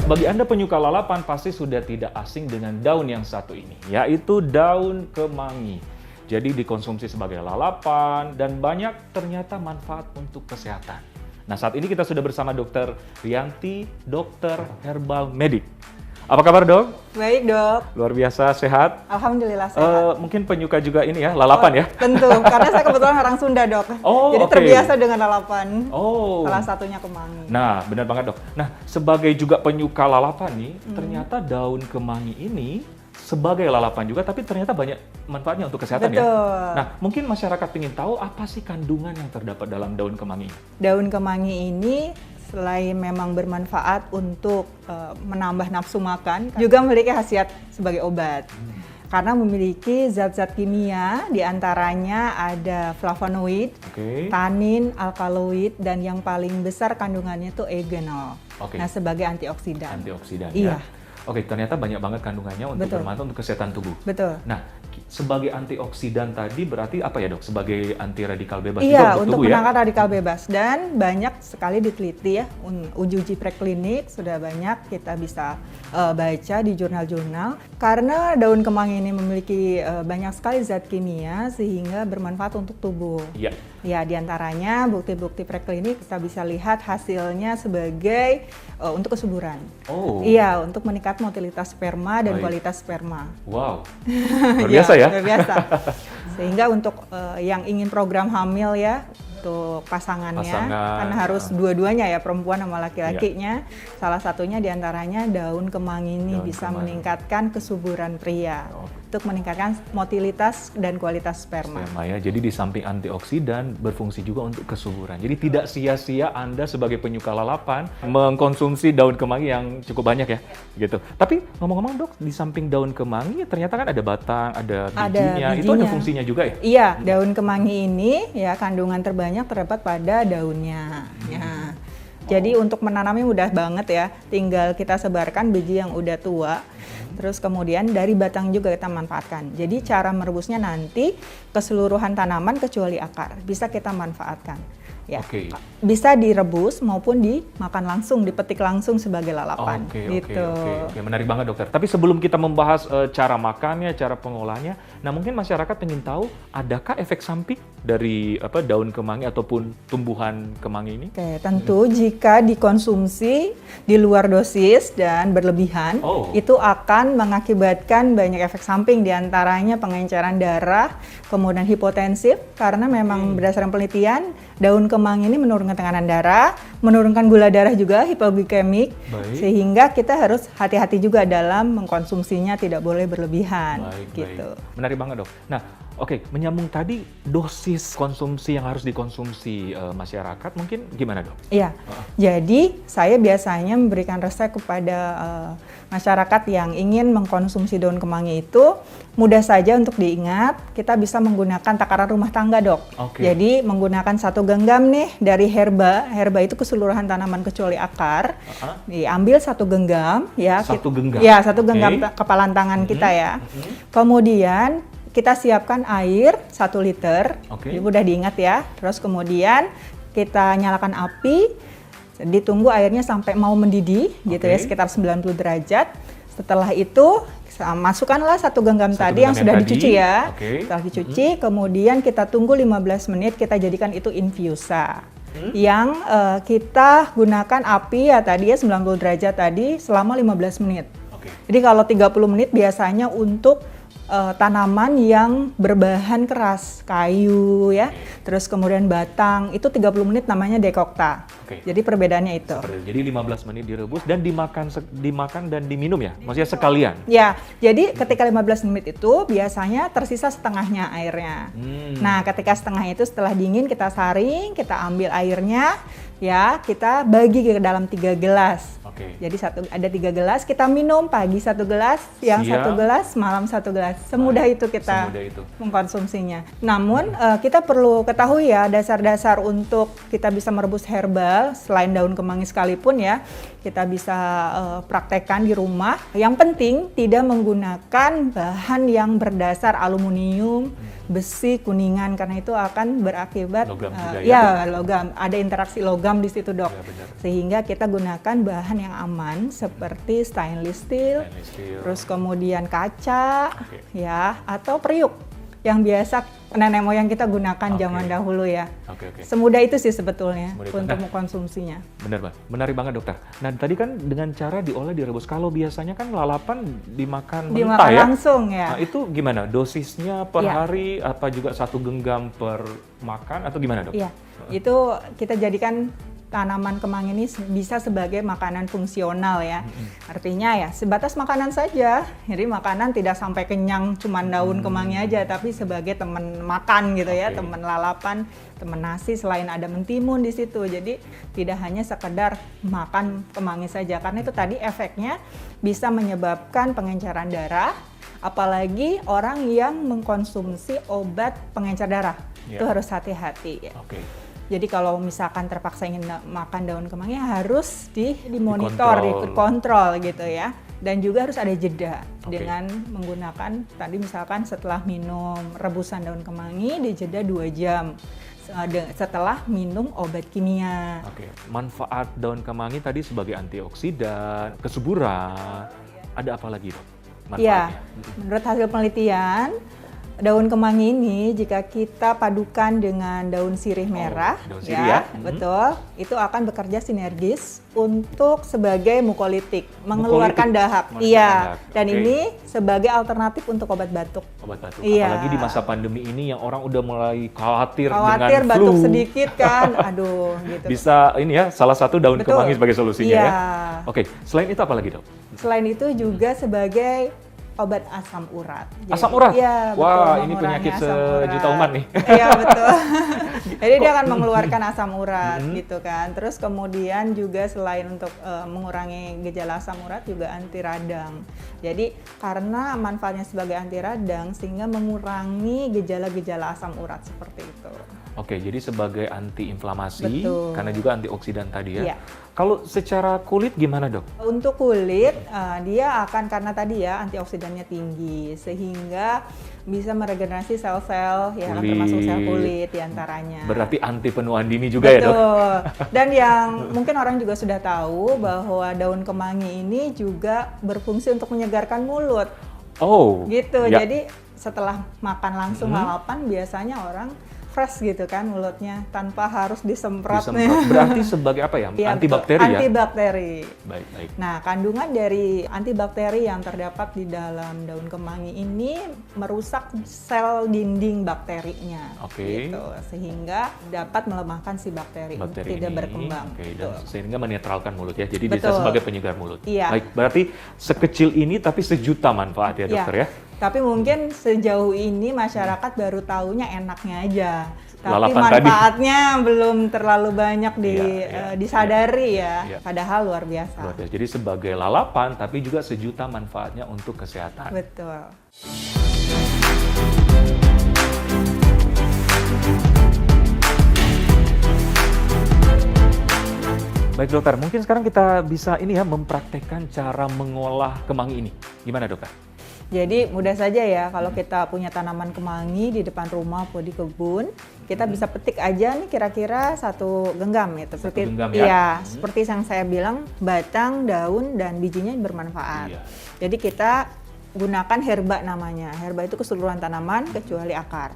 bagi Anda penyuka lalapan pasti sudah tidak asing dengan daun yang satu ini, yaitu daun kemangi. Jadi dikonsumsi sebagai lalapan dan banyak ternyata manfaat untuk kesehatan. Nah, saat ini kita sudah bersama Dr. Rianti, dokter herbal medik. Apa kabar, Dok? Baik, Dok. Luar biasa, sehat? Alhamdulillah sehat. Mungkin penyuka juga ini ya, lalapan ya? Tentu, karena saya kebetulan orang Sunda, Dok. Jadi terbiasa dengan lalapan. Salah satunya kemangi. Nah, benar banget, Dok. Nah, sebagai juga penyuka lalapan nih, ternyata daun kemangi ini sebagai lalapan juga, tapi ternyata banyak manfaatnya untuk kesehatan. Betul. Ya? Nah, mungkin masyarakat ingin tahu apa sih kandungan yang terdapat dalam daun kemangi? Daun kemangi ini selain memang bermanfaat untuk menambah nafsu makan, juga memiliki khasiat sebagai obat. Karena memiliki zat-zat kimia, diantaranya ada flavonoid, tanin, alkaloid, dan yang paling besar kandungannya itu eugenol. Nah, sebagai antioksidan. Antioksidan, iya. Ya. Oke, ternyata banyak banget kandungannya untuk bermanfaat untuk kesehatan tubuh. Betul. Nah, sebagai antioksidan tadi berarti apa ya, Dok? Sebagai anti radikal bebas juga untuk tubuh ya? Iya, untuk menangkal radikal bebas. Dan banyak sekali diteliti ya, uji preklinik sudah banyak kita bisa baca di jurnal-jurnal. Karena daun kemangi ini memiliki banyak sekali zat kimia sehingga bermanfaat untuk tubuh. Iya. Ya, diantaranya bukti-bukti preklinik kita bisa lihat hasilnya sebagai untuk kesuburan. Iya, untuk meningkat motilitas sperma dan kualitas sperma. Wow, luar biasa ya? Luar biasa. Sehingga untuk yang ingin program hamil ya, untuk pasangannya, kan harus dua-duanya ya, perempuan sama laki-lakinya. Salah satunya diantaranya daun kemangi ini bisa meningkatkan kesuburan pria. Untuk meningkatkan motilitas dan kualitas sperma. Ya. Jadi di samping antioksidan berfungsi juga untuk kesuburan. Jadi tidak sia-sia Anda sebagai penyuka lalapan mengkonsumsi daun kemangi yang cukup banyak ya, gitu. Tapi ngomong-ngomong, Dok, di samping daun kemangi ternyata kan ada batang, ada bijinya. Itu ada fungsinya juga ya? Iya, daun kemangi ini ya kandungan terbanyak terdapat pada daunnya. Ya. Jadi untuk menanamnya mudah banget ya, tinggal kita sebarkan biji yang udah tua. Terus kemudian dari batang juga kita manfaatkan. Jadi cara merebusnya nanti keseluruhan tanaman kecuali akar bisa kita manfaatkan. Ya, bisa direbus maupun dimakan langsung, dipetik langsung sebagai lalapan. Oke, menarik banget, Dokter. Tapi sebelum kita membahas cara makannya, cara pengolahannya, nah mungkin masyarakat ingin tahu adakah efek samping dari daun kemangi ataupun tumbuhan kemangi ini? Oke, tentu jika dikonsumsi di luar dosis dan berlebihan, itu akan mengakibatkan banyak efek samping, diantaranya pengenceran darah, kemudian hipotensif, karena memang berdasarkan penelitian daun kemangi ini menurunkan tekanan darah, menurunkan gula darah juga, hipoglikemik, sehingga kita harus hati-hati juga dalam mengkonsumsinya, tidak boleh berlebihan. Gitu. Menarik banget, Dok. Nah, menyambung tadi dosis konsumsi yang harus dikonsumsi masyarakat, mungkin gimana, Dok? Iya, jadi saya biasanya memberikan resep kepada masyarakat yang ingin mengkonsumsi daun kemangi itu mudah saja untuk diingat, kita bisa menggunakan takaran rumah tangga, Dok. Jadi menggunakan 1 genggam nih dari herba itu keseluruhan tanaman kecuali akar, diambil 1 genggam ya. 1 genggam? Ya, 1 genggam kepalan tangan kita ya. Kemudian kita siapkan air 1 liter, jadi mudah diingat ya. Terus kemudian kita nyalakan api, ditunggu airnya sampai mau mendidih gitu ya, sekitar 90 derajat. Setelah itu masukkanlah 1 genggam tadi yang sudah dicuci ya. Setelah dicuci, kemudian kita tunggu 15 menit, kita jadikan itu infusa. Yang kita gunakan api ya tadi ya 90 derajat tadi selama 15 menit. Jadi kalau 30 menit biasanya untuk tanaman yang berbahan keras, kayu ya, terus kemudian batang, itu 30 menit namanya dekokta. Jadi perbedaannya itu. Jadi 15 menit direbus dan dimakan dan diminum ya? Maksudnya sekalian? Ya, jadi ketika 15 menit itu biasanya tersisa setengahnya airnya. Nah, ketika setengah itu setelah dingin kita saring, kita ambil airnya, ya kita bagi ke dalam 3 gelas. Jadi ada 3 gelas, kita minum pagi 1 gelas, siang 1 gelas, malam 1 gelas. Semudah itu kita mengkonsumsinya. Namun kita perlu ketahui ya dasar-dasar untuk kita bisa merebus herba herbal selain daun kemangi sekalipun ya, kita bisa praktekkan di rumah. Yang penting tidak menggunakan bahan yang berdasar aluminium, besi, kuningan, karena itu akan berakibat logam juga ya, logam. Ada interaksi logam di situ, Dok. Ya, benar. Sehingga kita gunakan bahan yang aman seperti stainless steel, terus kemudian kaca, ya, atau periuk yang biasa nenek moyang kita gunakan zaman dahulu ya. Semudah itu sih sebetulnya untuk mengkonsumsinya. Benar, Mbak. Menarik banget, Dokter. Nah, tadi kan dengan cara diolah, direbus. Kalau biasanya kan lalapan dimakan mentah ya? Langsung ya. Nah, itu gimana? Dosisnya per hari, apa juga 1 genggam per makan, atau gimana, Dok? Iya, itu kita jadikan tanaman kemangi ini bisa sebagai makanan fungsional ya. Artinya ya sebatas makanan saja. Jadi makanan tidak sampai kenyang cuman daun kemangi aja, tapi sebagai teman makan gitu ya, teman lalapan, teman nasi, selain ada mentimun di situ. Jadi tidak hanya sekedar makan kemangi saja, karena itu tadi efeknya bisa menyebabkan pengenceran darah, apalagi orang yang mengkonsumsi obat pengencer darah. Itu harus hati-hati ya. Jadi kalau misalkan terpaksa ingin makan daun kemangi harus dimonitor, dikontrol gitu ya. Dan juga harus ada jeda dengan menggunakan tadi misalkan setelah minum rebusan daun kemangi dijeda 2 jam setelah minum obat kimia. Manfaat daun kemangi tadi sebagai antioksidan, kesuburan. Ada apa lagi, Dok? Iya, menurut hasil penelitian, daun kemangi ini jika kita padukan dengan daun sirih merah, daun sirih betul, itu akan bekerja sinergis untuk sebagai mukolitik, mengeluarkan dahak. Iya, dan ini sebagai alternatif untuk obat batuk. Obat batuk. Apalagi di masa pandemi ini yang orang udah mulai khawatir dengan batuk flu. sedikit kan, aduh gitu. Bisa ini ya, salah satu daun kemangi sebagai solusinya ya. Selain itu apa lagi, Dok? Selain itu juga sebagai obat asam urat. Asam urat? Iya, betul. Wah, ini penyakit sejuta umat nih. Iya, betul. Jadi dia akan mengeluarkan asam urat gitu kan. Terus kemudian juga selain untuk mengurangi gejala asam urat juga anti radang. Jadi karena manfaatnya sebagai anti radang sehingga mengurangi gejala-gejala asam urat seperti itu. Jadi sebagai anti-inflamasi, karena juga antioksidan tadi ya. Iya. Kalau secara kulit gimana, Dok? Untuk kulit, dia akan karena tadi ya antioksidannya tinggi, sehingga bisa meregenerasi sel-sel yang termasuk sel kulit diantaranya. Berarti anti penuaan dini juga ya, Dok? Dan yang mungkin orang juga sudah tahu bahwa daun kemangi ini juga berfungsi untuk menyegarkan mulut. Gitu, jadi setelah makan langsung lalapan biasanya orang fresh gitu kan mulutnya tanpa harus disemprot. Berarti sebagai apa ya? Antibakteri ya? Antibakteri. Baik. Nah, kandungan dari antibakteri yang terdapat di dalam daun kemangi ini merusak sel dinding bakterinya. Gitu, sehingga dapat melemahkan si bakteri tidak berkembang. Dan sehingga menetralkan mulut ya. Jadi bisa sebagai penyegar mulut. Baik, berarti sekecil ini tapi sejuta manfaat ya, Dokter ya? Tapi mungkin sejauh ini masyarakat baru taunya enaknya aja. Tapi lalapan manfaatnya belum terlalu banyak disadari ya. Padahal luar biasa. Jadi sebagai lalapan tapi juga sejuta manfaatnya untuk kesehatan. Betul. Baik, Dokter, mungkin sekarang kita bisa ini ya mempraktekkan cara mengolah kemangi ini. Gimana, Dokter? Jadi mudah saja ya, kalau kita punya tanaman kemangi di depan rumah atau di kebun, kita bisa petik aja nih kira-kira 1 genggam ya. Seperti seperti yang saya bilang, batang, daun, dan bijinya bermanfaat. Jadi kita gunakan herba namanya. Herba itu keseluruhan tanaman kecuali akar.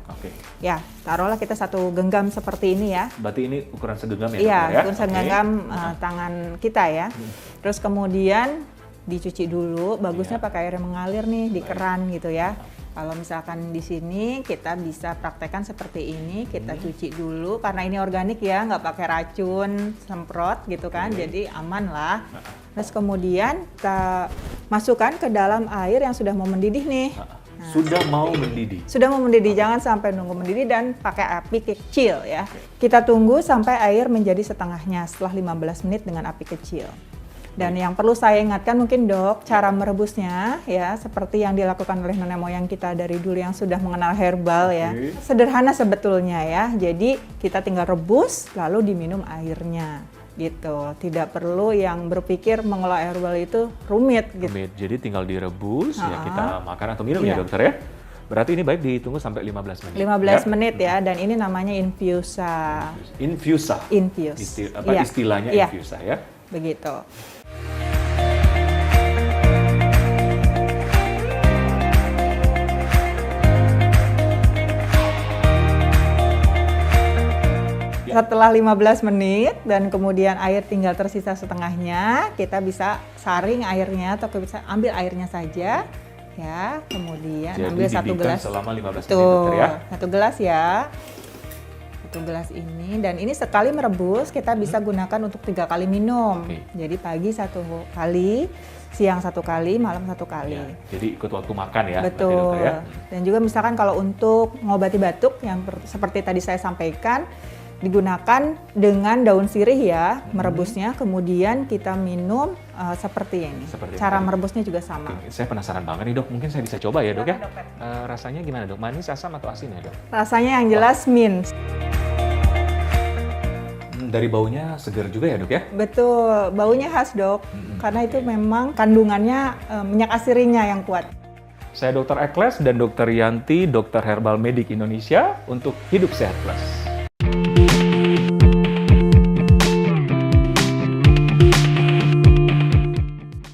Ya, taruhlah kita 1 genggam seperti ini ya. Berarti ini ukuran segenggam ya? Iya, ukuran segenggam tangan kita ya. Terus kemudian dicuci dulu, bagusnya pakai air yang mengalir nih di keran gitu ya. Kalau misalkan di sini kita bisa praktekkan seperti ini, kita cuci dulu karena ini organik ya, nggak pakai racun semprot gitu kan, jadi aman lah. Terus kemudian kita masukkan ke dalam air yang sudah mau mendidih nih. Sudah mau mendidih? Sudah mau mendidih, jangan sampai nunggu mendidih dan pakai api kecil ya. Kita tunggu sampai air menjadi setengahnya setelah 15 menit dengan api kecil. Dan yang perlu saya ingatkan mungkin, Dok, cara merebusnya ya seperti yang dilakukan oleh nenek moyang kita dari dulu yang sudah mengenal herbal ya. Sederhana sebetulnya ya. Jadi kita tinggal rebus lalu diminum airnya. gitu. Tidak perlu yang berpikir mengolah herbal itu rumit gitu. Rumit, jadi tinggal direbus, ya kita makan atau minum ya dokter ya? Berarti ini baik ditunggu sampai 15 menit. 15 menit ya, dan ini namanya infusa. Infusa? Infuse. Istilahnya infusa ya? Begitu. Setelah 15 menit dan kemudian air tinggal tersisa setengahnya, kita bisa saring airnya atau kita bisa ambil airnya saja ya. Kemudian jadi ambil 1 gelas selama 15 menit dokter ya. 1 gelas ya. 1 gelas ini, dan ini sekali merebus kita bisa gunakan untuk 3 kali minum. Jadi pagi 1 kali, siang 1 kali, malam 1 kali. Ya, jadi ikut waktu makan ya. Betul. Dokter, ya. Dan juga misalkan kalau untuk mengobati batuk yang seperti tadi saya sampaikan, digunakan dengan daun sirih ya, merebusnya, kemudian kita minum seperti ini. Cara merebusnya juga sama. Saya penasaran banget nih dok, mungkin saya bisa coba ya dok ya. Rasanya gimana dok? Manis, asam atau asin ya dok? Rasanya yang jelas mint. Dari baunya segar juga ya dok ya? Betul, baunya khas dok, karena itu memang kandungannya minyak asirinya yang kuat. Saya Dr. Ekles dan Dr. Yanti, Dokter Herbal Medik Indonesia untuk Hidup Sehat Plus.